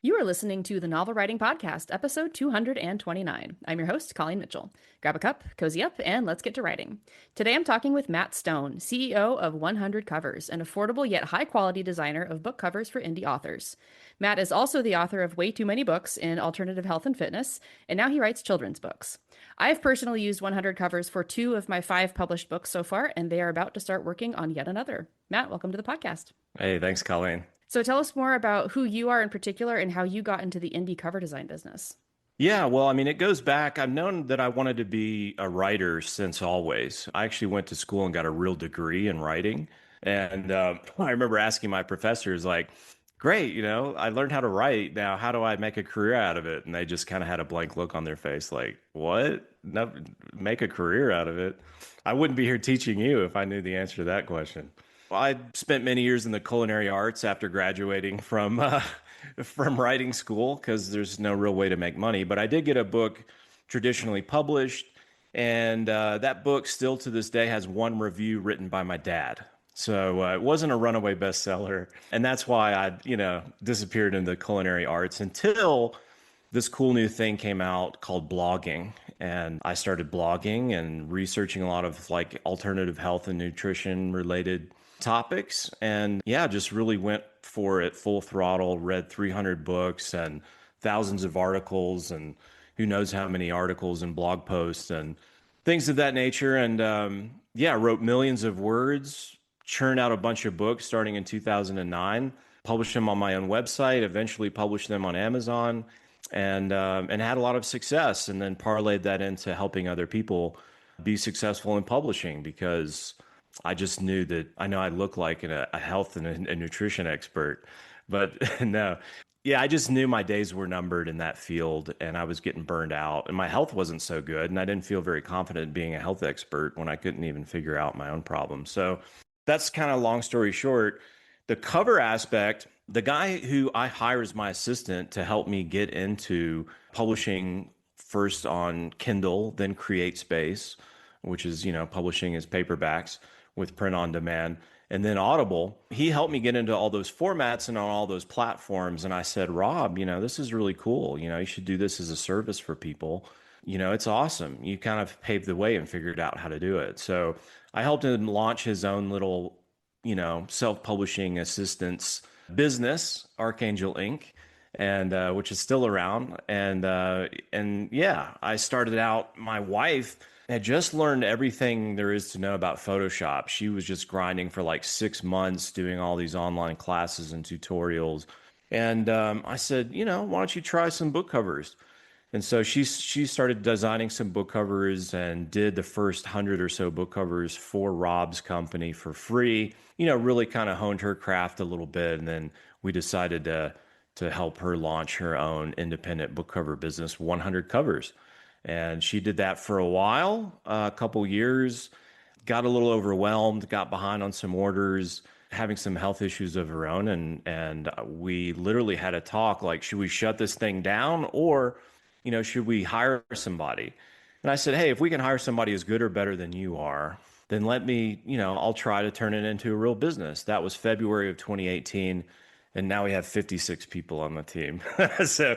You are listening to the Novel Writing Podcast, episode 229. I'm your host, Colleen Mitchell. Grab a cup, cozy up, and let's get to writing. Today I'm talking with Matt Stone, CEO of 100 Covers, an affordable yet high quality designer of book covers for indie authors. Matt is also the author of way too many books in alternative health and fitness, and now he writes children's books. I have personally used 100 Covers for two of my five published books so far, and they are about to start working on yet another. Matt, welcome to the podcast. Hey, thanks, Colleen. So tell us more about who you are in particular and how you got into the indie cover design business. Yeah, well, I mean, it goes back. I've known that I wanted to be a writer since always. I actually went to school and got a real degree in writing. And I remember asking my professors, like, great, I learned how to write. Now, how do I make a career out of it? And they just kind of had a blank look on their face, like, what? No, make a career out of it? I wouldn't be here teaching you if I knew the answer to that question. Well, I spent many years in the culinary arts after graduating from writing school because there's no real way to make money. But I did get a book traditionally published, and that book still to this day has one review written by my dad. So it wasn't a runaway bestseller, and that's why I disappeared into culinary arts until this cool new thing came out called blogging. And I started blogging and researching a lot of like alternative health and nutrition related topics. And yeah, just really went for it full throttle, read 300 books and thousands of articles and who knows how many articles and blog posts and things of that nature. And yeah, wrote millions of words, churned out a bunch of books starting in 2009, published them on my own website, eventually published them on Amazon and had a lot of success, and then parlayed that into helping other people be successful in publishing because I just knew that I know I look like a health and a nutrition expert, but no. Yeah, I just knew my days were numbered in that field and I was getting burned out and my health wasn't so good and I didn't feel very confident being a health expert when I couldn't even figure out my own problems. So that's kind of long story short. The cover aspect, the guy who I hire as my assistant to help me get into publishing first on Kindle, then CreateSpace, which is, publishing his paperbacks with print on demand, and then Audible. He helped me get into all those formats and on all those platforms. And I said, Rob, this is really cool. You should do this as a service for people. It's awesome. You kind of paved the way and figured out how to do it. So I helped him launch his own little, self-publishing assistance business, Archangel Inc., and which is still around. And yeah, I started out. My wife had just learned everything there is to know about Photoshop. She was just grinding for like 6 months, doing all these online classes and tutorials. And I said, why don't you try some book covers? And so she started designing some book covers and did the first 100 or so book covers for Rob's company for free. Really kind of honed her craft a little bit, and then we decided to help her launch her own independent book cover business, 100 Covers. And she did that for a while, a couple years, got a little overwhelmed, got behind on some orders, having some health issues of her own, and we literally had a talk like, should we shut this thing down or should we hire somebody? And I said, hey, if we can hire somebody as good or better than you are, then let me, I'll try to turn it into a real business. That was February of 2018. And now we have 56 people on the team. So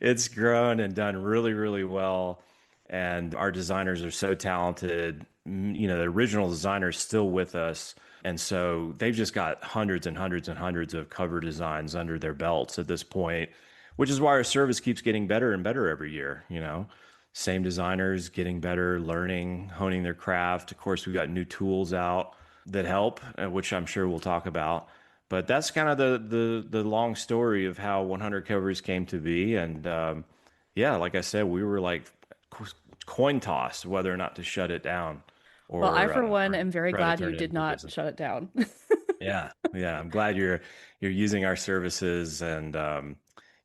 it's grown and done really, really well. And our designers are so talented. The original designer is still with us. And so they've just got hundreds and hundreds and hundreds of cover designs under their belts at this point, which is why our service keeps getting better and better every year. Same designers getting better, learning, honing their craft. Of course, we've got new tools out that help, which I'm sure we'll talk about. But that's kind of the long story of how 100 Covers came to be. And yeah, like I said, we were like coin toss whether or not to shut it down Well, I, or, for uh, one, or am very try to glad turn you it did into a not business. shut it down. Yeah, yeah. I'm glad you're using our services, and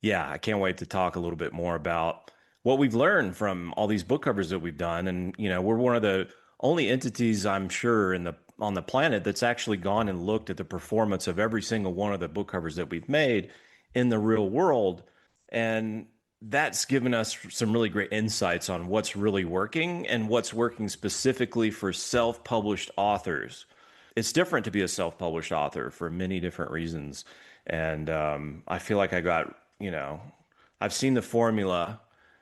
yeah, I can't wait to talk a little bit more about what we've learned from all these book covers that we've done. And we're one of the only entities I'm sure on the planet that's actually gone and looked at the performance of every single one of the book covers that we've made in the real world, and that's given us some really great insights on what's really working and what's working specifically for self-published authors. It's different to be a self-published author for many different reasons. And I feel like I got you know, I've seen the formula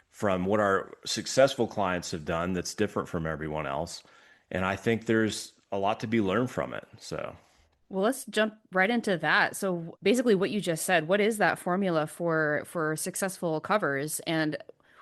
from what our successful clients have done that's different from everyone else. And I think there's a lot to be learned from it. So, Well, let's jump right into that. So basically what you just said, what is that formula for successful covers and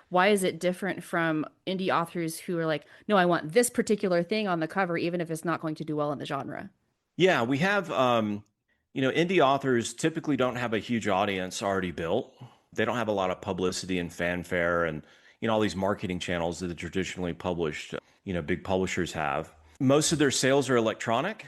why is it different from indie authors who are like, no, I want this particular thing on the cover, even if it's not going to do well in the genre? yeah, we have, indie authors typically don't have a huge audience already built. They don't have a lot of publicity and fanfare and, all these marketing channels that the traditionally published, big publishers have. Most of their sales are electronic.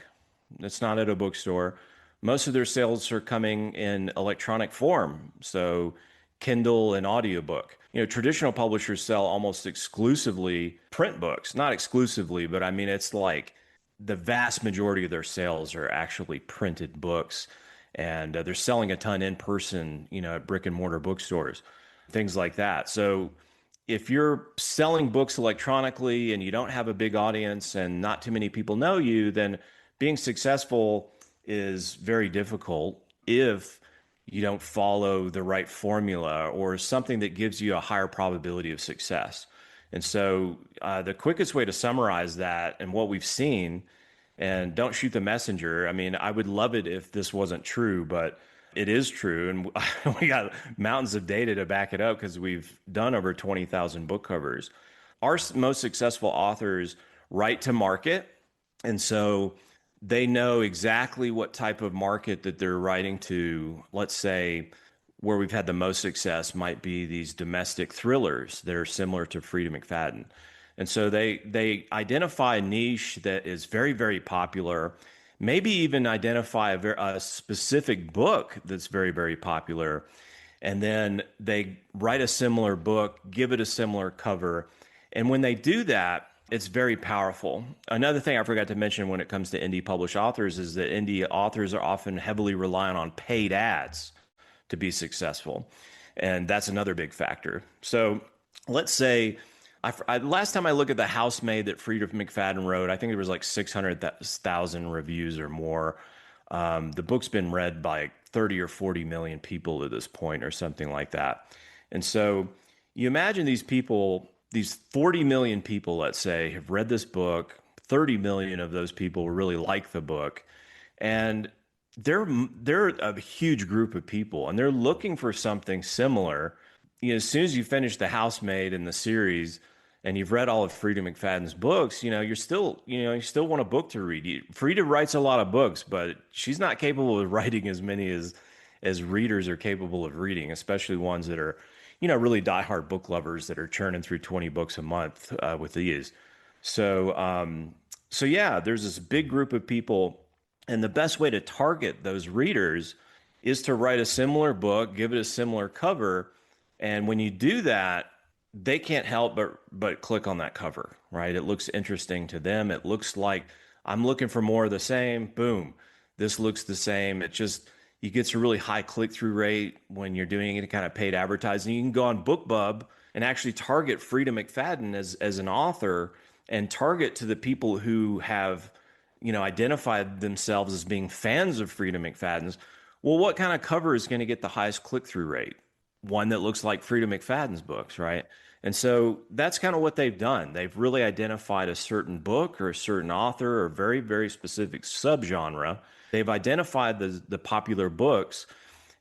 It's not at a bookstore. Most of their sales are coming in electronic form. So Kindle and audiobook. Traditional publishers sell almost exclusively print books. Not exclusively, but I mean, it's like the vast majority of their sales are actually printed books. And they're selling a ton in person, at brick and mortar bookstores, things like that. So if you're selling books electronically and you don't have a big audience and not too many people know you, then being successful is very difficult if you don't follow the right formula or something that gives you a higher probability of success. And so the quickest way to summarize that and what we've seen, and don't shoot the messenger. I mean, I would love it if this wasn't true, but it is true. And we got mountains of data to back it up because we've done over 20,000 book covers. Our most successful authors write to market. And so they know exactly what type of market that they're writing to. Let's say where we've had the most success might be these domestic thrillers that are similar to Frida McFadden. And so they identify a niche that is very, very popular, maybe even identify a specific book that's very, very popular. And then they write a similar book, give it a similar cover. And when they do that, it's very powerful. Another thing I forgot to mention when it comes to indie published authors is that indie authors are often heavily reliant on paid ads to be successful. And that's another big factor. So let's say, last time I looked at The Housemaid that Frida McFadden wrote, I think there was like 600,000 reviews or more. The book's been read by 30 or 40 million people at this point or something like that. And so you imagine these people, these 40 million people, let's say, have read this book. 30 million of those people really like the book. And they're a huge group of people and they're looking for something similar. As soon as you finish The Housemaid in the series and you've read all of Frida McFadden's books, you still want a book to read. Frida writes a lot of books, but she's not capable of writing as many as readers are capable of reading, especially ones that are, really diehard book lovers that are churning through 20 books a month with these. So yeah, there's this big group of people. And the best way to target those readers is to write a similar book, give it a similar cover. And when you do that, they can't help but click on that cover, right? It looks interesting to them. It looks like I'm looking for more of the same. Boom. This looks the same. You get a really high click-through rate when you're doing any kind of paid advertising. You can go on BookBub and actually target Frida McFadden as an author and target to the people who have identified themselves as being fans of Frida McFadden's. Well, what kind of cover is going to get the highest click-through rate? One that looks like Frida McFadden's books, right? And so that's kind of what they've done. They've really identified a certain book or a certain author or very, very specific subgenre. They've identified the popular books,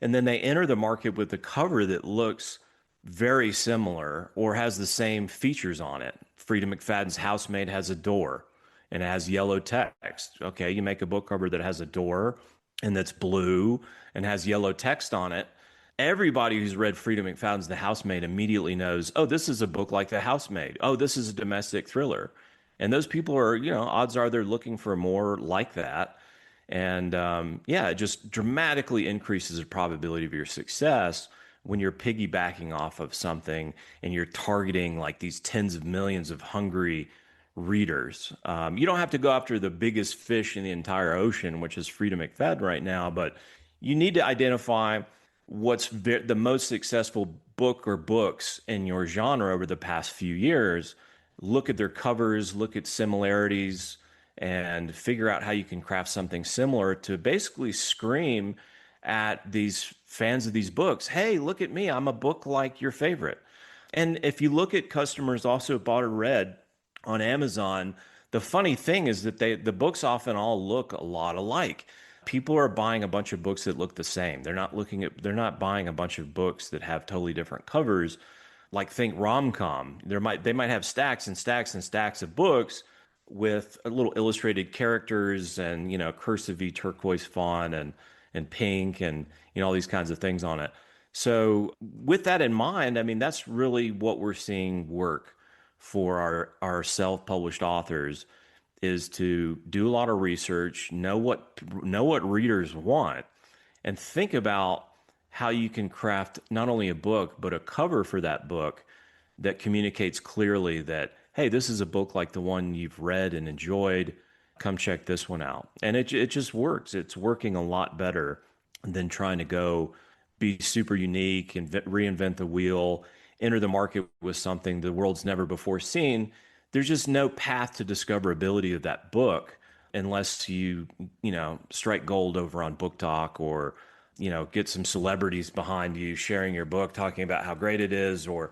and then they enter the market with a cover that looks very similar or has the same features on it. Frida McFadden's Housemaid has a door and it has yellow text. Okay, you make a book cover that has a door and that's blue and has yellow text on it. Everybody who's read Frida McFadden's The Housemaid immediately knows, oh, this is a book like The Housemaid. Oh, this is a domestic thriller. And those people are, odds are they're looking for more like that. And it just dramatically increases the probability of your success when you're piggybacking off of something and you're targeting like these tens of millions of hungry readers. You don't have to go after the biggest fish in the entire ocean, which is Frida McFadden right now, but you need to identify what's the most successful book or books in your genre over the past few years. Look at their covers, look at similarities, and figure out how you can craft something similar to basically scream at these fans of these books, hey, look at me, I'm a book like your favorite. And if you look at customers also bought or read on Amazon, the funny thing is that the books often all look a lot alike. People are buying a bunch of books that look the same. They're not buying a bunch of books that have totally different covers. Like think rom-com. They might have stacks and stacks and stacks of books with a little illustrated characters and, cursive turquoise font and pink and, all these kinds of things on it. So with that in mind, I mean, that's really what we're seeing work for our self-published authors is to do a lot of research, know what readers want, and think about how you can craft not only a book but a cover for that book that communicates clearly that, hey, this is a book like the one you've read and enjoyed. Come check this one out. And it just works. It's working a lot better than trying to go be super unique and reinvent the wheel, enter the market with something the world's never before seen. There's just no path to discoverability of that book unless strike gold over on Book Talk or, get some celebrities behind you sharing your book, talking about how great it is, or,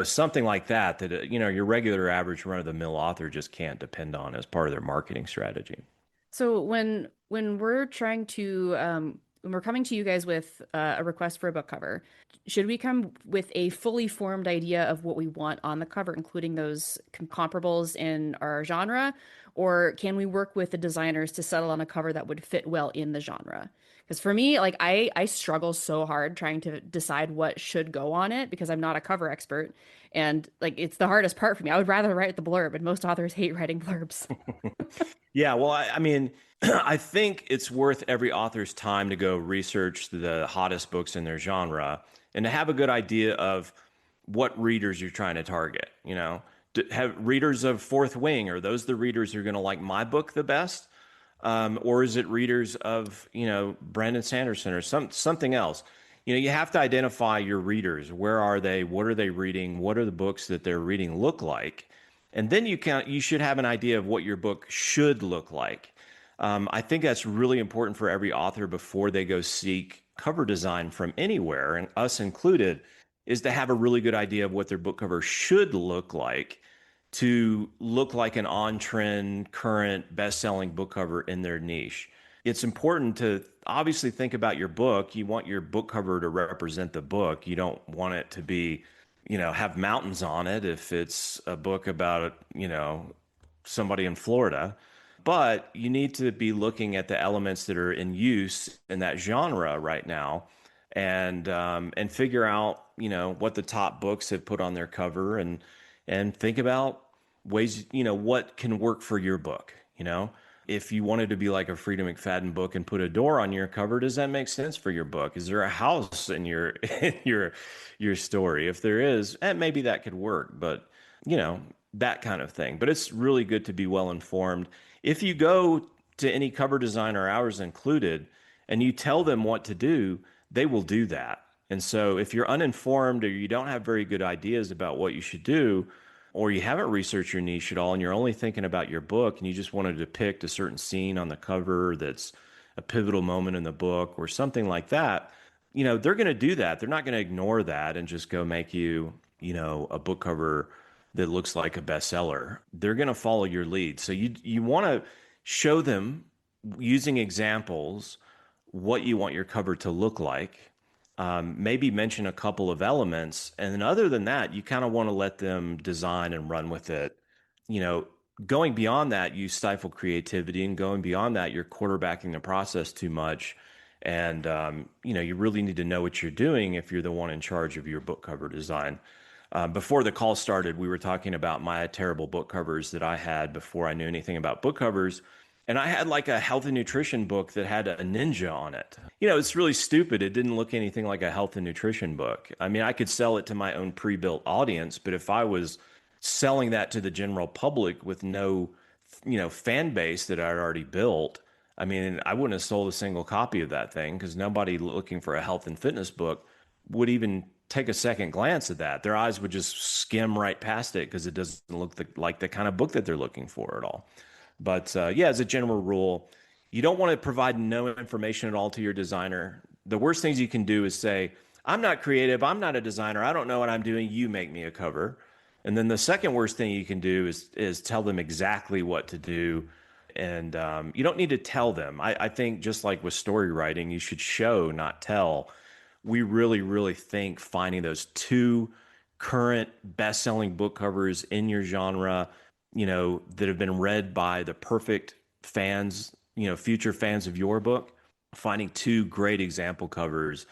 something like that, your regular average run of the mill author just can't depend on as part of their marketing strategy. So when we're trying to when we're coming to you guys with a request for a book cover, should we come with a fully formed idea of what we want on the cover, including those comparables in our genre, or can we work with the designers to settle on a cover that would fit well in the genre? Because for me, like I struggle so hard trying to decide what should go on it because I'm not a cover expert, and like it's the hardest part for me. I would rather write the blurb, and most authors hate writing blurbs. Yeah, well, I mean, I think it's worth every author's time to go research the hottest books in their genre and to have a good idea of what readers you're trying to target. Have readers of Fourth Wing, are those the readers who are going to like my book the best? Or is it readers of, Brandon Sanderson or something else? You have to identify your readers. Where are they? What are they reading? What are the books that they're reading look like? And then you should have an idea of what your book should look like. I think that's really important for every author before they go seek cover design from anywhere, and us included, is to have a really good idea of what their book cover should look like to look like an on-trend, current, best-selling book cover in their niche. It's important to obviously think about your book. You want your book cover to represent the book. You don't want it to be, have mountains on it if it's a book about, somebody in Florida. But you need to be looking at the elements that are in use in that genre right now, and figure out, what the top books have put on their cover, and think about ways, what can work for your book. If you wanted to be like a Frida McFadden book and put a door on your cover, does that make sense for your book? Is there a house in your in your story? If there is, maybe that could work, but that kind of thing. But it's really good to be well informed. If you go to any cover designer, ours included, and you tell them what to do, they will do that. And so if you're uninformed or you don't have very good ideas about what you should do, or you haven't researched your niche at all and you're only thinking about your book and you just want to depict a certain scene on the cover that's a pivotal moment in the book or something like that, they're going to do that. They're not going to ignore that and just go make you, a book cover that looks like a bestseller. They're going to follow your lead. So you want to show them using examples what you want your cover to look like. Maybe mention a couple of elements. And then other than that, you kind of want to let them design and run with it. Going beyond that, you stifle creativity, and going beyond that, you're quarterbacking the process too much. And, you really need to know what you're doing if you're the one in charge of your book cover design. Before the call started, we were talking about my terrible book covers that I had before I knew anything about book covers. And I had like a health and nutrition book that had a ninja on it. It's really stupid. It didn't look anything like a health and nutrition book. I mean, I could sell it to my own pre-built audience, but if I was selling that to the general public with no, fan base that I'd already built, I mean, I wouldn't have sold a single copy of that thing because nobody looking for a health and fitness book would even take a second glance at that. Their eyes would just skim right past it because it doesn't look like the kind of book that they're looking for at all. But as a general rule, you don't want to provide no information at all to your designer. The worst things you can do is say, I'm not creative, I'm not a designer, I don't know what I'm doing, you make me a cover. And then the second worst thing you can do is tell them exactly what to do. And you don't need to tell them. I think just like with story writing, you should show, not tell. We really, really think finding those two current best-selling book covers in your genre, that have been read by the perfect fans, future fans of your book, finding two great example covers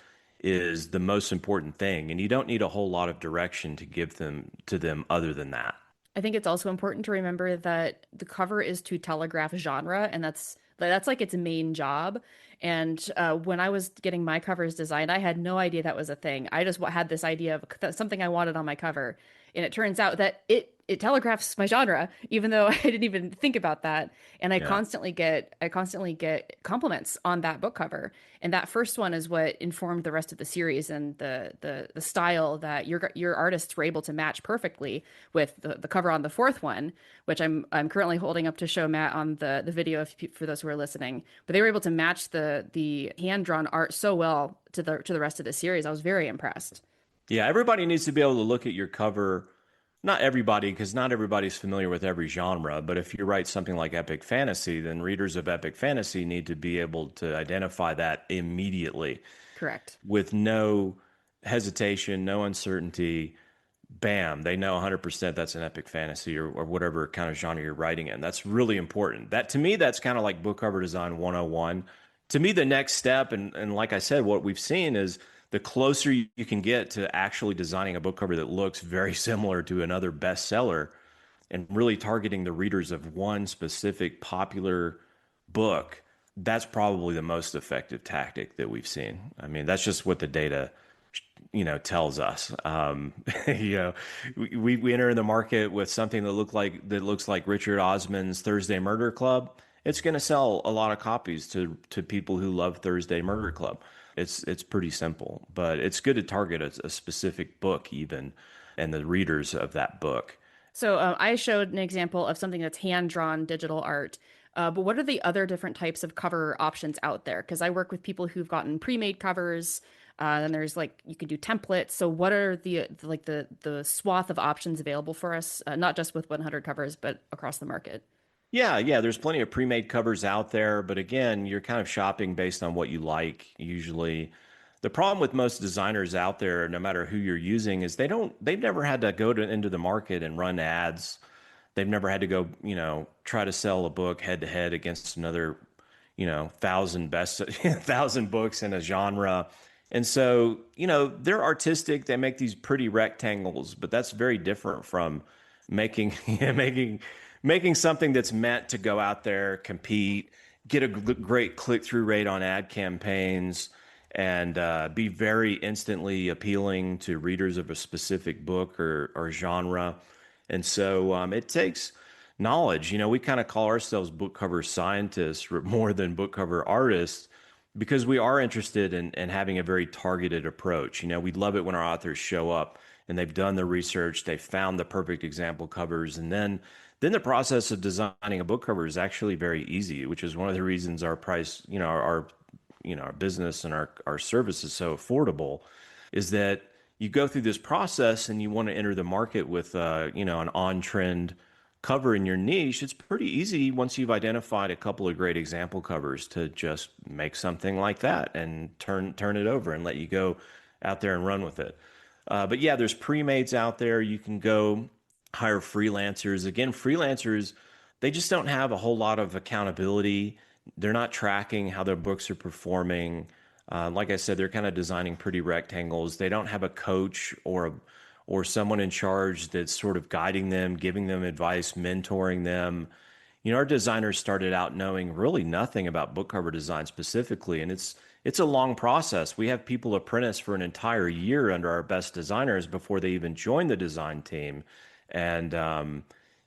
is the most important thing. And you don't need a whole lot of direction to give them to them other than that. I think it's also important to remember that the cover is to telegraph genre, and that's like its main job. And when I was getting my covers designed, I had no idea that was a thing. I just had this idea of something I wanted on my cover, and it turns out that it telegraphs my genre, even though I didn't even think about that. And Yeah. I constantly get compliments on that book cover. And that first one is what informed the rest of the series and the style that your artists were able to match perfectly with the cover on the fourth one, which I'm currently holding up to show Matt on the video for those who are listening. But they were able to match the hand drawn art so well to the rest of the series. I was very impressed. Yeah, everybody needs to be able to look at your cover. Not everybody, because not everybody's familiar with every genre, but if you write something like epic fantasy, then readers of epic fantasy need to be able to identify that immediately Correct. with no hesitation, no uncertainty. Bam, they know 100% that's an epic fantasy or whatever kind of genre you're writing in. That's really important. That to me, that's kind of like book cover design 101. To me, the next step, and like I said, what we've seen is the closer you can get to actually designing a book cover that looks very similar to another bestseller and really targeting the readers of one specific popular book, that's probably the most effective tactic that we've seen. I mean, that's just what the data tells us. You know, we enter the market with something that looks like Richard Osman's Thursday Murder Club. It's going to sell a lot of copies to people who love Thursday Murder Club. It's pretty simple, but it's good to target a specific book even and the readers of that book. So I showed an example of something that's hand-drawn digital art. But what are the other different types of cover options out there? Because I work with people who've gotten pre-made covers. And there's like you can do templates. So what are the swath of options available for us, not just with 100 covers, but across the market? Yeah, there's plenty of pre-made covers out there, but again, you're kind of shopping based on what you like usually. The problem with most designers out there, no matter who you're using, is they've never had to into the market and run ads. They've never had to go, try to sell a book head to head against another, thousand books in a genre. And so, they're artistic. They make these pretty rectangles, but that's very different from making making something that's meant to go out there, compete, get a great click-through rate on ad campaigns, and be very instantly appealing to readers of a specific book or genre. And so it takes knowledge. We kind of call ourselves book cover scientists more than book cover artists because we are interested in having a very targeted approach. We love it when our authors show up and they've done the research, they've found the perfect example covers, and then the process of designing a book cover is actually very easy, which is one of the reasons our price, our business and our service is so affordable, is that you go through this process and you want to enter the market with an on-trend cover in your niche. It's pretty easy once you've identified a couple of great example covers to just make something like that and turn it over and let you go out there and run with it. But yeah, there's pre-mades out there. You can go hire freelancers. Again, freelancers, they just don't have a whole lot of accountability. They're not tracking how their books are performing. Like I said, they're kind of designing pretty rectangles. They don't have a coach or someone in charge that's sort of guiding them, giving them advice, mentoring them. Our designers started out knowing really nothing about book cover design specifically, and it's a long process. We have people apprentice for an entire year under our best designers before they even join the design team. And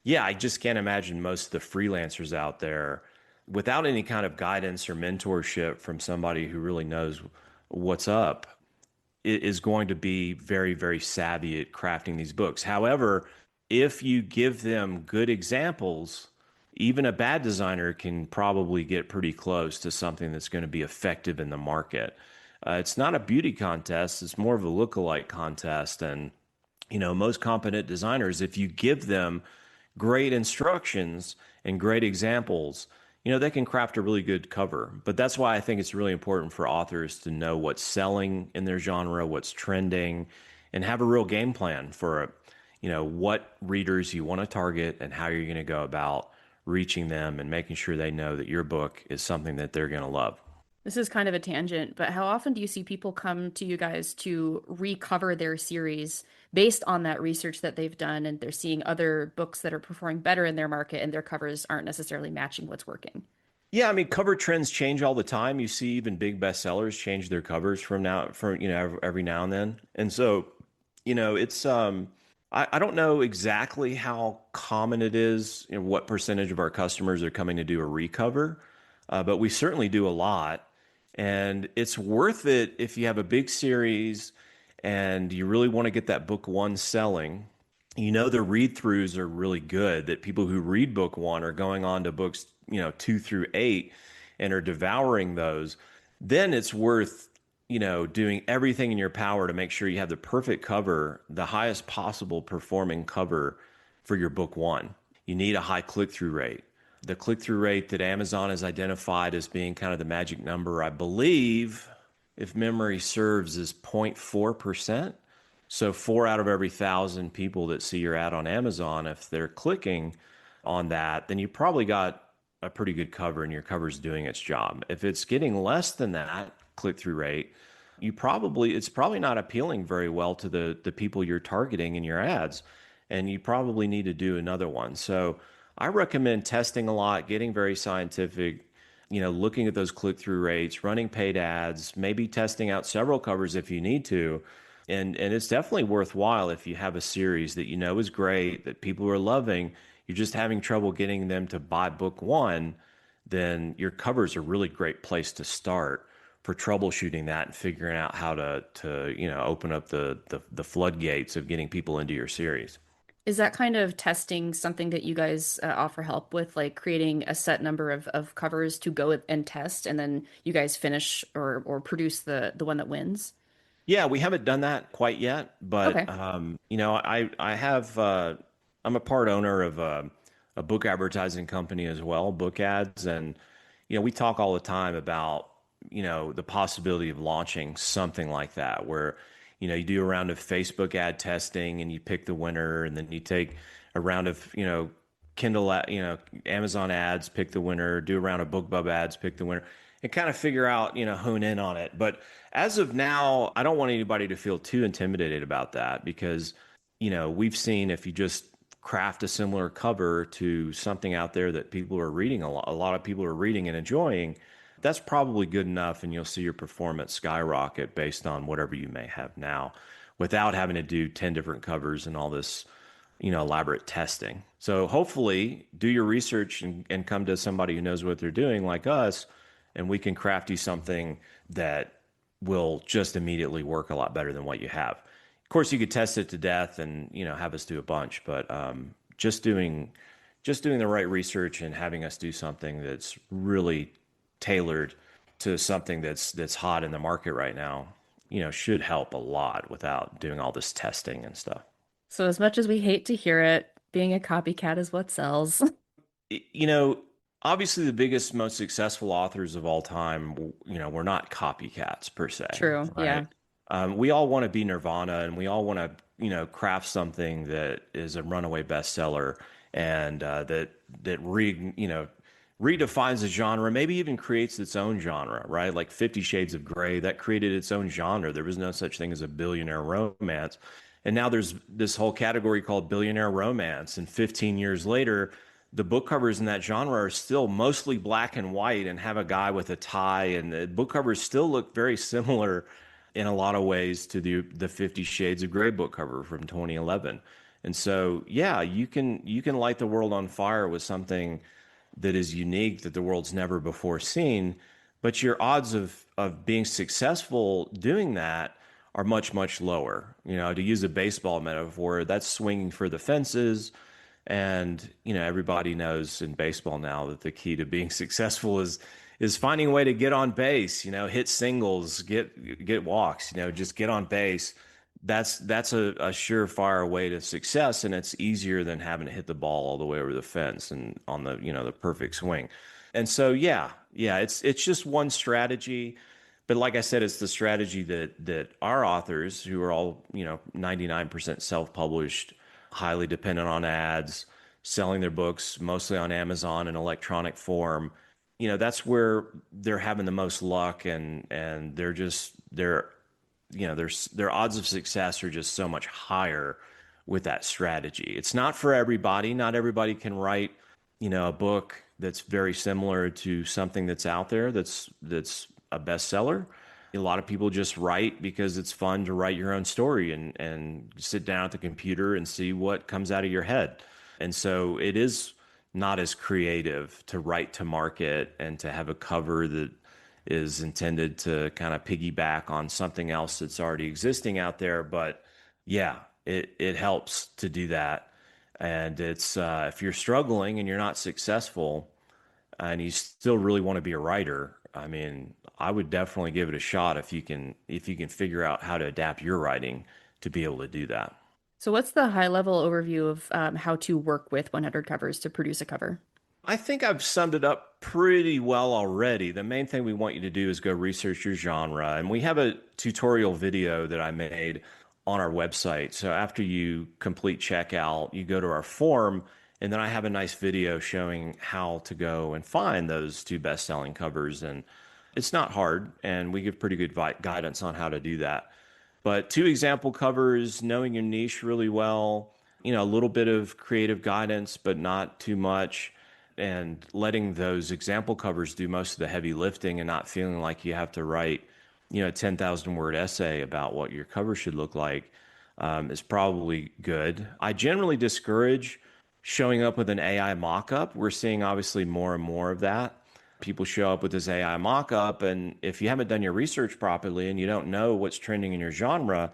yeah, I just can't imagine most of the freelancers out there without any kind of guidance or mentorship from somebody who really knows what's up is going to be very, very savvy at crafting these books. However, if you give them good examples, even a bad designer can probably get pretty close to something that's going to be effective in the market. It's not a beauty contest, it's more of a lookalike contest. And, most competent designers, if you give them great instructions and great examples, they can craft a really good cover. But that's why I think it's really important for authors to know what's selling in their genre, what's trending, and have a real game plan for, what readers you want to target and how you're going to go about reaching them and making sure they know that your book is something that they're going to love. This is kind of a tangent, but how often do you see people come to you guys to recover their series based on that research that they've done and they're seeing other books that are performing better in their market and their covers aren't necessarily matching what's working? Yeah, I mean, cover trends change all the time. You see even big bestsellers change their covers every now and then. And so, it's I don't know exactly how common it is, what percentage of our customers are coming to do a recover, but we certainly do a lot. And it's worth it if you have a big series and you really want to get that book one selling. The read throughs are really good, that people who read book one are going on to books, 2 through 8 and are devouring those. Then it's worth, doing everything in your power to make sure you have the perfect cover, the highest possible performing cover for your book one. You need a high click through rate. The click through rate that Amazon has identified as being kind of the magic number, I believe, if memory serves, is 0.4%. So 4 out of every 1,000 people that see your ad on Amazon, if they're clicking on that, then you probably got a pretty good cover and your cover's doing its job. If it's getting less than that click-through rate, it's probably not appealing very well to the people you're targeting in your ads, and you probably need to do another one. So I recommend testing a lot, getting very scientific, looking at those click-through rates, running paid ads, maybe testing out several covers if you need to. And it's definitely worthwhile if you have a series that is great, that people are loving, you're just having trouble getting them to buy book one, then your covers are a really great place to start for troubleshooting that and figuring out how to open up the floodgates of getting people into your series. Is that kind of testing something that you guys offer help with, like creating a set number of covers to go and test, and then you guys finish or produce the one that wins? Yeah, we haven't done that quite yet, but Okay. I have I'm a part owner of a book advertising company as well, Book Ads, and we talk all the time about the possibility of launching something like that, where you do a round of Facebook ad testing and you pick the winner, and then you take a round of Kindle, Amazon ads, pick the winner, do a round of BookBub ads, pick the winner, and kind of figure out, hone in on it. But as of now, I don't want anybody to feel too intimidated about that, because, we've seen if you just craft a similar cover to something out there that people are reading, a lot of people are reading and enjoying, that's probably good enough, and you'll see your performance skyrocket based on whatever you may have now, without having to do 10 different covers and all this, elaborate testing. So hopefully do your research and come to somebody who knows what they're doing, like us, and we can craft you something that will just immediately work a lot better than what you have. Of course, you could test it to death and have us do a bunch, but just doing the right research and having us do something that's really tailored to something that's hot in the market right now, should help a lot without doing all this testing and stuff. So as much as we hate to hear it, being a copycat is what sells. You know, Obviously the biggest, most successful authors of all time, we're not copycats per se, True. right? Yeah. We all want to be Nirvana, and we all want to, craft something that is a runaway bestseller, and redefines a genre, maybe even creates its own genre, right? Like 50 Shades of Grey, that created its own genre. There was no such thing as a billionaire romance. And now there's this whole category called billionaire romance. And 15 years later, the book covers in that genre are still mostly black and white and have a guy with a tie. And the book covers still look very similar in a lot of ways to the 50 Shades of Grey book cover from 2011. And so, yeah, you can light the world on fire with something that is unique that the world's never before seen, but your odds of being successful doing that are much, much lower. To use a baseball metaphor, that's swinging for the fences. And, everybody knows in baseball now that the key to being successful is finding a way to get on base, hit singles, get walks, just get on base. That's a surefire way to success, and it's easier than having to hit the ball all the way over the fence and on the perfect swing. And so yeah, it's just one strategy. But like I said, it's the strategy that our authors, who are all, 99% self-published, highly dependent on ads, selling their books mostly on Amazon in electronic form, that's where they're having the most luck, and their odds of success are just so much higher with that strategy. It's not for everybody. Not everybody can write, a book that's very similar to something that's out there that's a bestseller. A lot of people just write because it's fun to write your own story and sit down at the computer and see what comes out of your head. And so it is not as creative to write to market and to have a cover that is intended to kind of piggyback on something else that's already existing out there. But yeah, it helps to do that. And it's if you're struggling and you're not successful and you still really want to be a writer, I mean, I would definitely give it a shot if you can figure out how to adapt your writing to be able to do that. So, what's the high level overview of how to work with 100 covers to produce a cover? I think I've summed it up pretty well already. The main thing we want you to do is go research your genre. And we have a tutorial video that I made on our website. So after you complete checkout, you go to our form, and then I have a nice video showing how to go and find those two best-selling covers. And it's not hard, and we give pretty good guidance on how to do that. But two example covers, knowing your niche really well, a little bit of creative guidance, but not too much, and letting those example covers do most of the heavy lifting and not feeling like you have to write, a 10,000 word essay about what your cover should look like is probably good. I generally discourage showing up with an AI mock-up. We're seeing obviously more and more of that. People show up with this AI mock-up, and if you haven't done your research properly and you don't know what's trending in your genre,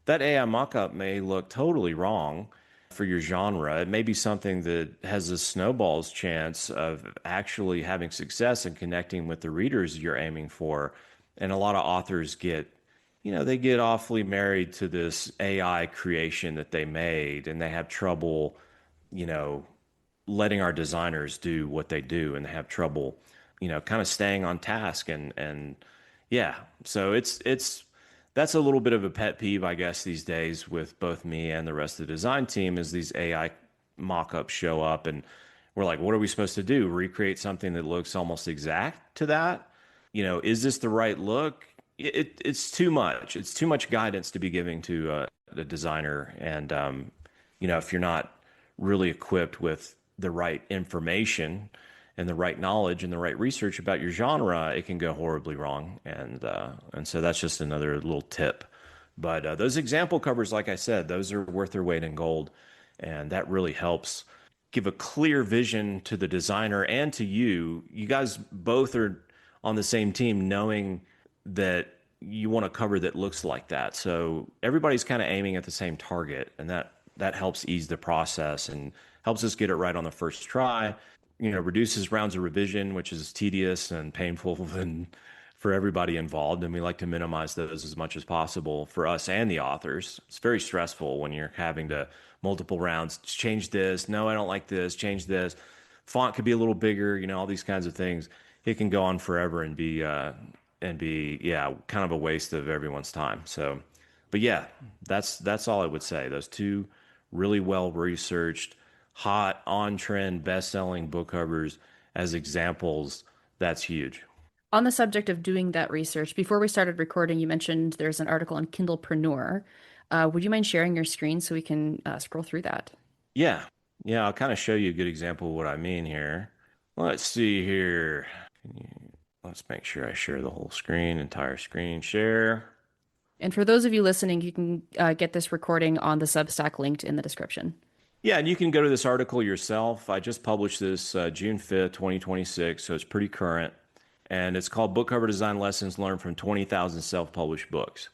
that AI mock-up may look totally wrong for your genre. It may be something that has a snowball's chance of actually having success and connecting with the readers you're aiming for. And a lot of authors they get awfully married to this AI creation that they made, and they have trouble, letting our designers do what they do, and they have trouble, kind of staying on task. And yeah, so that's a little bit of a pet peeve, I guess, these days with both me and the rest of the design team, is these AI mock-ups show up and we're like, what are we supposed to do? Recreate something that looks almost exact to that? Is this the right look? It's too much. It's too much guidance to be giving to the designer. And, if you're not really equipped with the right information and the right knowledge and the right research about your genre, it can go horribly wrong. And so that's just another little tip. But those example covers, like I said, those are worth their weight in gold. And that really helps give a clear vision to the designer and to you. You guys both are on the same team, knowing that you want a cover that looks like that. So everybody's kind of aiming at the same target, and that helps ease the process and helps us get it right on the first try. Reduces rounds of revision, which is tedious and painful for everybody involved. And we like to minimize those as much as possible for us and the authors. It's very stressful when you're having to multiple rounds, change this. No, I don't like this. Change this. Font could be a little bigger, all these kinds of things. It can go on forever and be kind of a waste of everyone's time. So, but yeah, that's all I would say. Those two really well researched, hot, on trend, best selling book covers as examples, that's huge. On the subject of doing that research, before we started recording, you mentioned there's an article on Kindlepreneur. Would you mind sharing your screen so we can scroll through that? Yeah. Yeah, I'll kind of show you a good example of what I mean here. Let's see here. Let's make sure I share the whole screen, entire screen share. And for those of you listening, you can get this recording on the Substack linked in the description. Yeah, and you can go to this article yourself. I just published this June 5th, 2026, so it's pretty current. And it's called Book Cover Design Lessons Learned from 20,000 Self-Published Books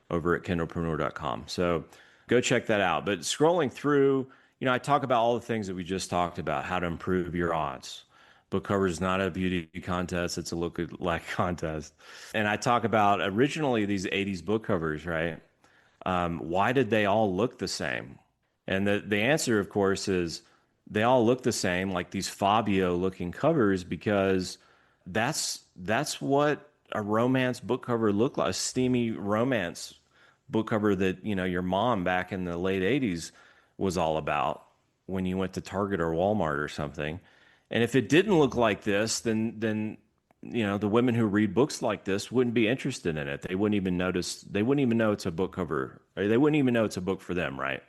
over at kindlepreneur.com. So go check that out. But scrolling through, I talk about all the things that we just talked about, how to improve your odds, Book cover is not a beauty contest, it's a look-alike contest. And I talk about originally these 80s book covers, right? Why did they all look the same? And the answer, of course, is they all look the same, like these Fabio looking covers, because that's what a romance book cover looked like, a steamy romance book cover that, your mom back in the late 80s was all about when you went to Target or Walmart or something. And if it didn't look like this, then the women who read books like this wouldn't be interested in it. They wouldn't even notice, they wouldn't even know it's a book cover, or they wouldn't even know it's a book for them, right?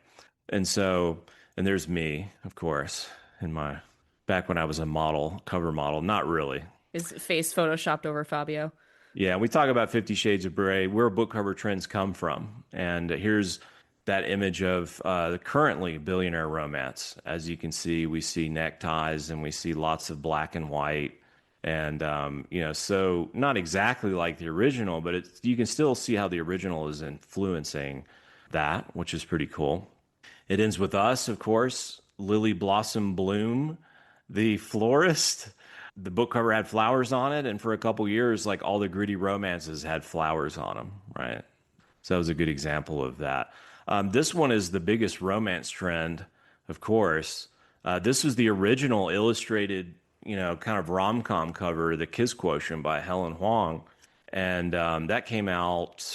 And so, and there's me, of course, in my back when I was a model, cover model. Not really. His face photoshopped over Fabio. Yeah, we talk about 50 Shades of Grey, where book cover trends come from. And here's that image of the currently billionaire romance. As you can see, we see neckties and we see lots of black and white. And, so not exactly like the original, but you can still see how the original is influencing that, which is pretty cool. It ends with us, of course, Lily Blossom Bloom, the florist. The book cover had flowers on it, and for a couple years, like all the gritty romances had flowers on them, right? So that was a good example of that. This one is the biggest romance trend, of course. This was the original illustrated, kind of rom-com cover, The Kiss Quotient by Helen Huang. And that came out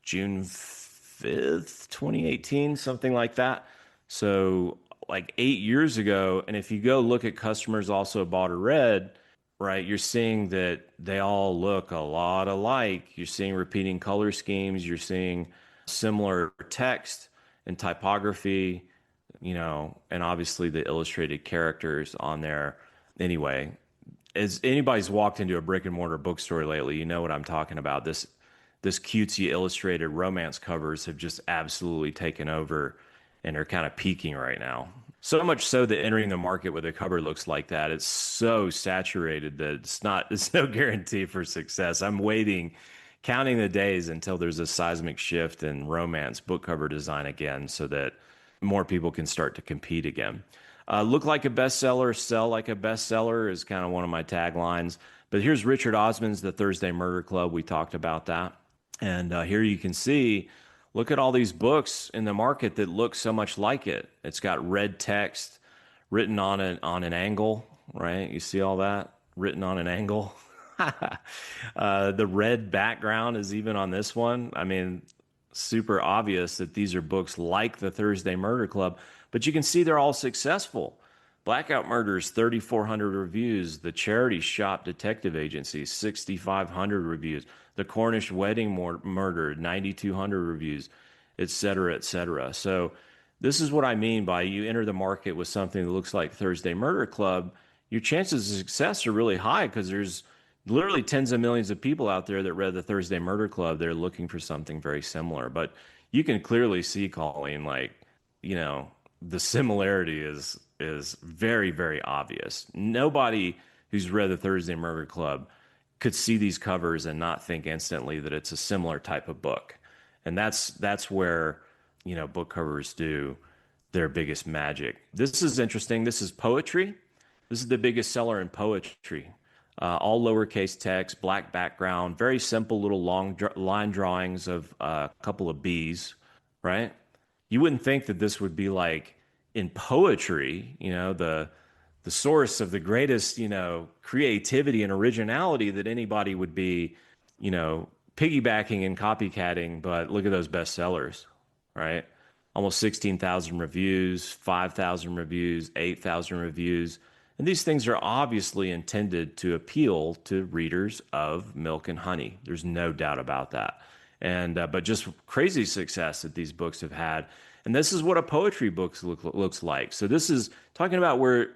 June 5th, 2018, something like that. So like 8 years ago. And if you go look at Customers Also Bought or Read, right, you're seeing that they all look a lot alike. You're seeing repeating color schemes. You're seeing similar text and typography, and obviously the illustrated characters on there. Anyway, as anybody's walked into a brick and mortar bookstore lately, you know what I'm talking about. This cutesy illustrated romance covers have just absolutely taken over and are kind of peaking right now. So much so that entering the market with a cover looks like that, it's so saturated that it's no guarantee for success. I'm waiting, counting the days until there's a seismic shift in romance book cover design again so that more people can start to compete again. Look like a bestseller, sell like a bestseller is kind of one of my taglines. But here's Richard Osman's The Thursday Murder Club. We talked about that. And here you can see, look at all these books in the market that look so much like it. It's got red text written on an angle, right? You see all that written on an angle? The red background is even on this one. I mean, super obvious that these are books like The Thursday Murder Club, but you can see they're all successful. Blackout Murders, 3,400 reviews. The Charity Shop Detective Agency, 6,500 reviews. The Cornish Wedding Murder, 9,200 reviews, et cetera, et cetera. So this is what I mean by you enter the market with something that looks like Thursday Murder Club, your chances of success are really high because there's literally tens of millions of people out there that read the Thursday Murder Club. They're looking for something very similar. But you can clearly see, Colleen, like, the similarity is very, very obvious. Nobody who's read the Thursday Murder Club could see these covers and not think instantly that it's a similar type of book. And that's where, book covers do their biggest magic. This is interesting. This is poetry. This is the biggest seller in poetry. All lowercase text, black background, very simple little long line drawings of a couple of bees, right? You wouldn't think that this would be like in poetry, the source of the greatest, creativity and originality that anybody would be, piggybacking and copycatting. But look at those bestsellers, right? Almost 16,000 reviews, 5,000 reviews, 8,000 reviews. And these things are obviously intended to appeal to readers of Milk and Honey. There's no doubt about that. And but just crazy success that these books have had. And this is what a poetry book looks like. So this is talking about where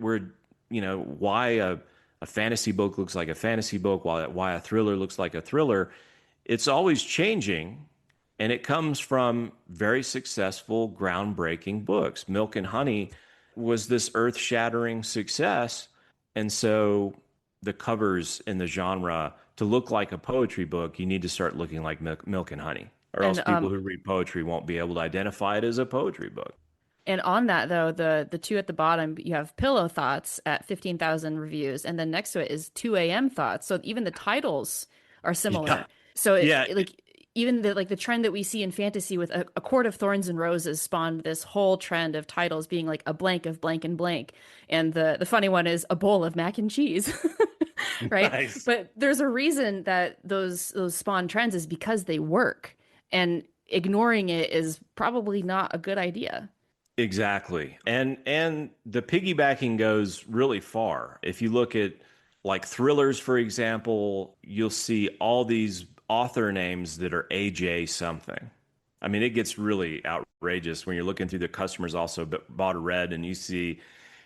why a fantasy book looks like a fantasy book, why a thriller looks like a thriller. It's always changing, and it comes from very successful, groundbreaking books. Milk and Honey was this earth-shattering success, and so the covers in the genre, to look like a poetry book, you need to start looking like Milk and Honey, or else people who read poetry won't be able to identify it as a poetry book. And on that though, the two at the bottom, you have Pillow Thoughts at 15,000 reviews, and then next to it is 2 a.m. Thoughts. So even the titles are Yeah. similar. So Yeah, like even the trend that we see in fantasy with a Court of Thorns and Roses spawned this whole trend of titles being like a blank of blank and blank. And the funny one is a bowl of mac and cheese. Right? nice. But there's a reason that those spawn trends is because they work. And ignoring it is probably not a good idea. Exactly. And the piggybacking goes really far. If you look at like thrillers, for example, you'll see all these author names that are AJ something. I mean, it gets really outrageous when you're looking through the customers also bought a red and you see,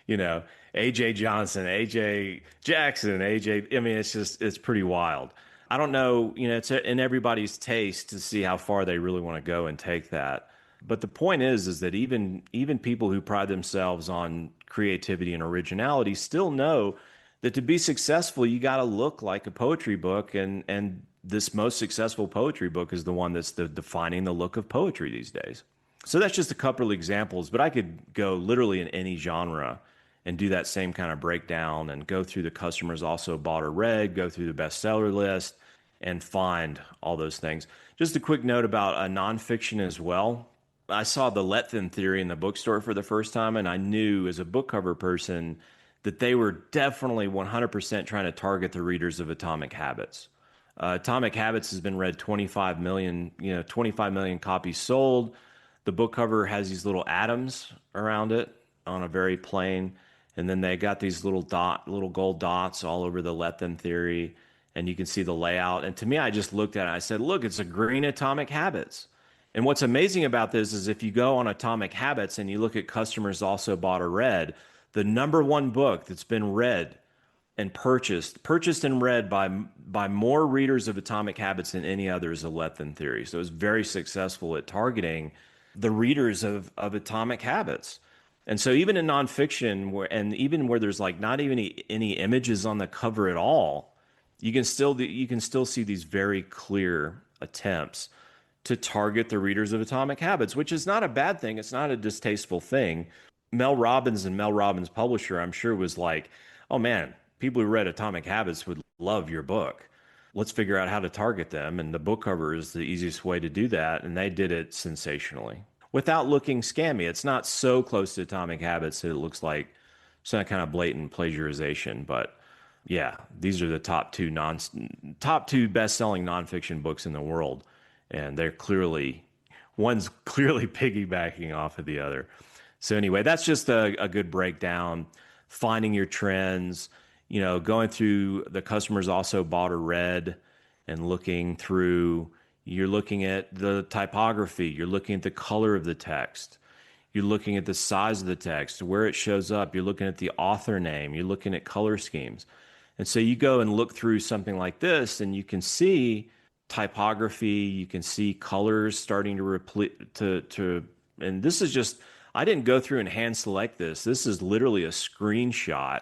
AJ Johnson, AJ Jackson, AJ. I mean, it's pretty wild. I don't know, it's in everybody's taste to see how far they really want to go and take that. But the point is that even people who pride themselves on creativity and originality still know that to be successful, you got to look like a poetry book, and this most successful poetry book is the one that's defining the look of poetry these days. So that's just a couple of examples, but I could go literally in any genre and do that same kind of breakdown and go through the customers also bought or read, go through the bestseller list, and find all those things. Just a quick note about a nonfiction as well. I saw the Lethem theory in the bookstore for the first time, and I knew as a book cover person that they were definitely 100% trying to target the readers of Atomic Habits. Atomic Habits has been read 25 million, 25 million copies sold. The book cover has these little atoms around it on a very plain, and then they got these little gold dots all over the Lethem theory, and you can see the layout. And to me, I just looked at it. I said, "Look, it's a green Atomic Habits." And what's amazing about this is if you go on Atomic Habits and you look at customers also bought or read, the number one book that's been read and purchased and read by more readers of Atomic Habits than any other is a Lethem theory. So it's very successful at targeting the readers of Atomic Habits. And so even in nonfiction, even where there's like not even any images on the cover at all, you can still see these very clear attempts to target the readers of Atomic Habits, which is not a bad thing. It's not a distasteful thing. Mel Robbins and Mel Robbins' publisher, I'm sure, was like, oh man, people who read Atomic Habits would love your book. Let's figure out how to target them. And the book cover is the easiest way to do that. And they did it sensationally without looking scammy. It's not so close to Atomic Habits that it looks like some kind of blatant plagiarization. But yeah, these are the top two best-selling nonfiction books in the world, and one's clearly piggybacking off of the other. So anyway, that's just a good breakdown, finding your trends, going through the customers also bought or read and you're looking at the typography, you're looking at the color of the text, you're looking at the size of the text, where it shows up, you're looking at the author name, you're looking at color schemes. And so you go and look through something like this and you can see typography, you can see colors starting to replete and this is just I didn't go through and hand select this. This is literally a screenshot,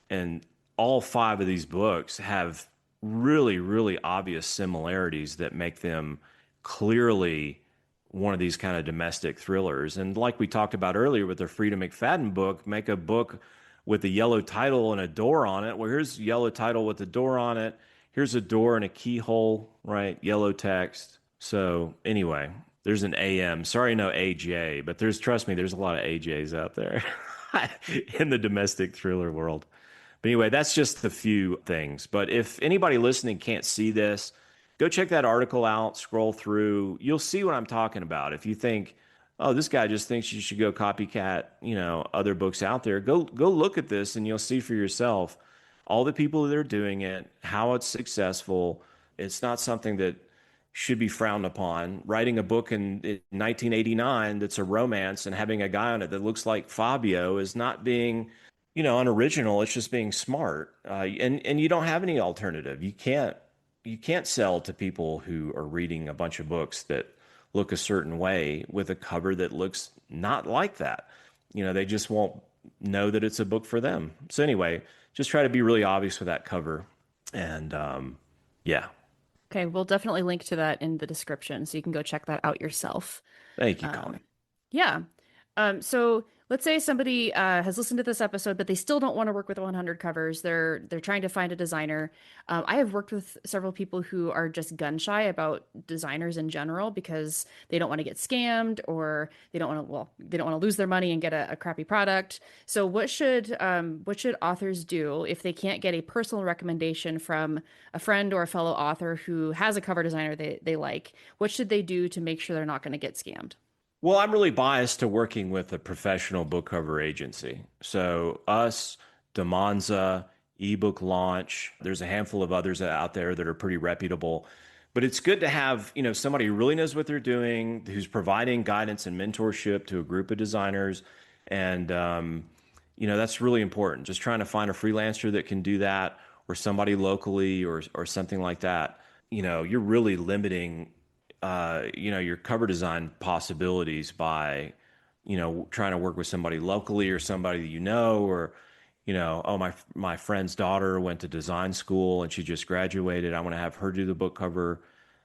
and all five of these books have really, really obvious similarities that make them clearly one of these kind of domestic thrillers. And like we talked about earlier with the Frida McFadden book, make a book with a yellow title and a door on it. Well, here's a yellow title with a door on it. Here's a door and a keyhole, right? Yellow text. So anyway, there's an AM. Sorry, no AJ, but trust me, there's a lot of AJs out there in the domestic thriller world. But anyway, that's just the few things. But if anybody listening can't see this, go check that article out, scroll through. You'll see what I'm talking about. If you think, oh, this guy just thinks you should go copycat, other books out there, go look at this and you'll see for yourself all the people that are doing it, how it's successful. It's not something that should be frowned upon. Writing a book in 1989 that's a romance and having a guy on it that looks like Fabio is not being, unoriginal. It's just being smart. And you don't have any alternative. You can't sell to people who are reading a bunch of books that look a certain way with a cover that looks not like that. They just won't know that it's a book for them. So anyway, just try to be really obvious with that cover. And yeah. Okay, we'll definitely link to that in the description so you can go check that out yourself. Thank you, Um, Colin. yeah. So let's say somebody has listened to this episode, but they still don't want to work with 100 covers. They're trying to find a designer. I have worked with several people who are just gun shy about designers in general because they don't want to get scammed or they don't want to, well, they don't want to lose their money and get a crappy product. So what should authors do if they can't get a personal recommendation from a friend or a fellow author who has a cover designer they like? What should they do to make sure they're not going to get scammed? Well, I'm really biased to working with a professional book cover agency. So, us, Demonza, ebook launch, there's a handful of others out there that are pretty reputable. But it's good to have, somebody who really knows what they're doing, who's providing guidance and mentorship to a group of designers. And, that's really important. Just trying to find a freelancer that can do that or somebody locally or something like that. You're really limiting your cover design possibilities by, trying to work with somebody locally or somebody that or, oh, my friend's daughter went to design school and she just graduated. I want to have her do the book cover.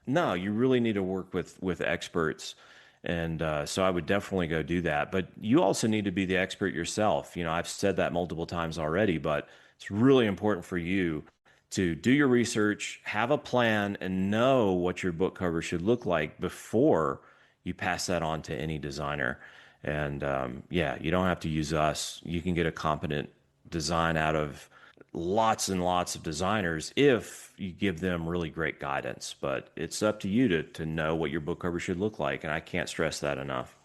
No, you really need to work with experts. And so I would definitely go do that. But you also need to be the expert yourself. I've said that multiple times already, but it's really important for you to do your research, have a plan, and know what your book cover should look like before you pass that on to any designer. And yeah, you don't have to use us. You can get a competent design out of lots and lots of designers if you give them really great guidance. But it's up to you to know what your book cover should look like. And I can't stress that enough.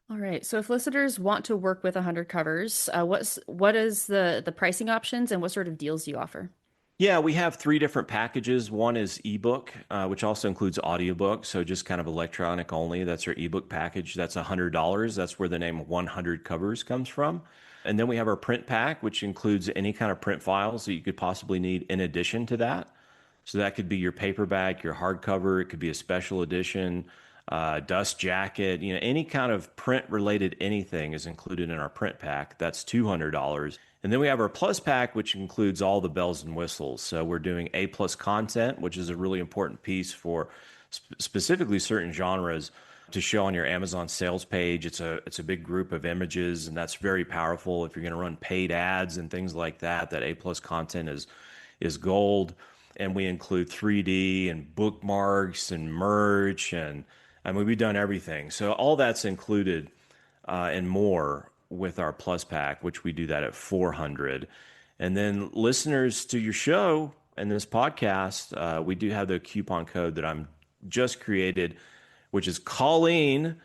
All right. So if listeners want to work with 100 covers, what is the pricing options and what sort of deals do you offer? Yeah, we have three different packages. One is ebook, which also includes audiobook, so just kind of electronic only. That's our ebook package. That's $100. That's where the name 100 covers comes from. And then we have our print pack, which includes any kind of print files that you could possibly need in addition to that. So that could be your paperback, your hardcover. It could be a special edition, dust jacket. Any kind of print related anything is included in our print pack. That's $200. And then we have our plus pack, which includes all the bells and whistles. So we're doing A plus content, which is a really important piece for specifically certain genres to show on your Amazon sales page. It's a big group of images, and that's very powerful. If you're going to run paid ads and things like that, that A plus content is gold. And we include 3D and bookmarks and merch, and I mean we've done everything. So all that's included and more with our plus pack, which we do that at 400. And then listeners to your show and this podcast, we do have the coupon code that I'm just created, which is Colleen,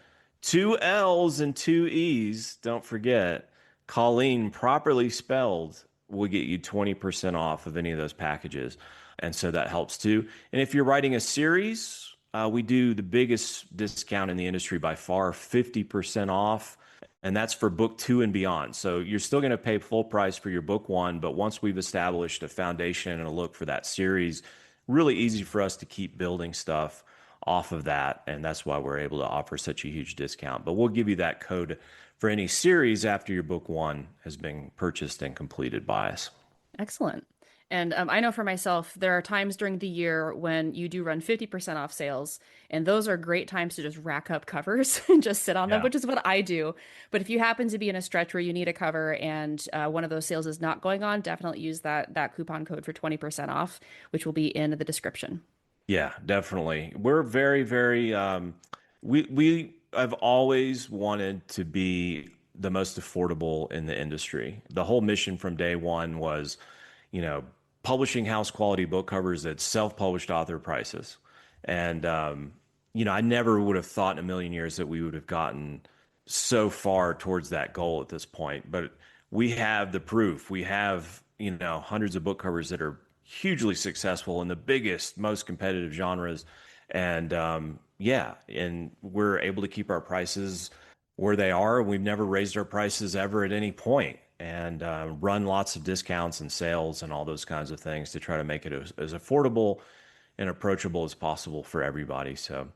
2 L's and 2 E's. Don't forget, Colleen properly spelled will get you 20% off of any of those packages. And so that helps too. And if you're writing a series, we do the biggest discount in the industry by far, 50% off. And that's for book 2 and beyond. So you're still going to pay full price for your book 1, but once we've established a foundation and a look for that series, really easy for us to keep building stuff off of that. And that's why we're able to offer such a huge discount. But we'll give you that code for any series after your book 1 has been purchased and completed by us. Excellent. And I know for myself, there are times during the year when you do run 50% off sales, and those are great times to just rack up covers and just sit on them, Yeah. which is what I do. But if you happen to be in a stretch where you need a cover and one of those sales is not going on, definitely use that coupon code for 20% off, which will be in the description. Yeah, definitely. We're very, very, we have always wanted to be the most affordable in the industry. The whole mission from day one was, publishing house quality book covers at self-published author prices. And, I never would have thought in a million years that we would have gotten so far towards that goal at this point. But we have the proof. We have, hundreds of book covers that are hugely successful in the biggest, most competitive genres. And yeah, and we're able to keep our prices where they are. We've never raised our prices ever at any point, and run lots of discounts and sales and all those kinds of things to try to make it as affordable and approachable as possible for everybody. So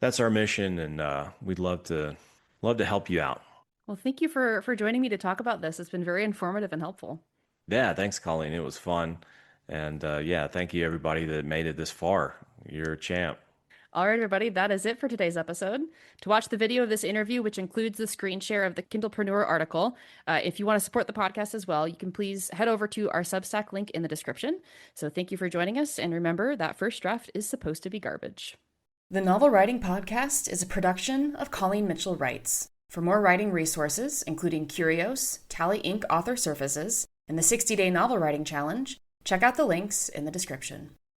that's our mission, and we'd love to help you out. Well, thank you for joining me to talk about this. It's been very informative and helpful. Yeah, thanks, Colleen. It was fun, and yeah, thank you everybody that made it this far. You're a champ. All right, everybody, that is it for today's episode. To watch the video of this interview, which includes the screen share of the Kindlepreneur article, if you want to support the podcast as well, you can please head over to our Substack link in the description. So thank you for joining us, and remember that first draft is supposed to be garbage. The Novel Writing Podcast is a production of Colleen Mitchell Writes. For more writing resources, including Curios, Tally Inc. author services, and the 60-day novel writing challenge, check out the links in the description.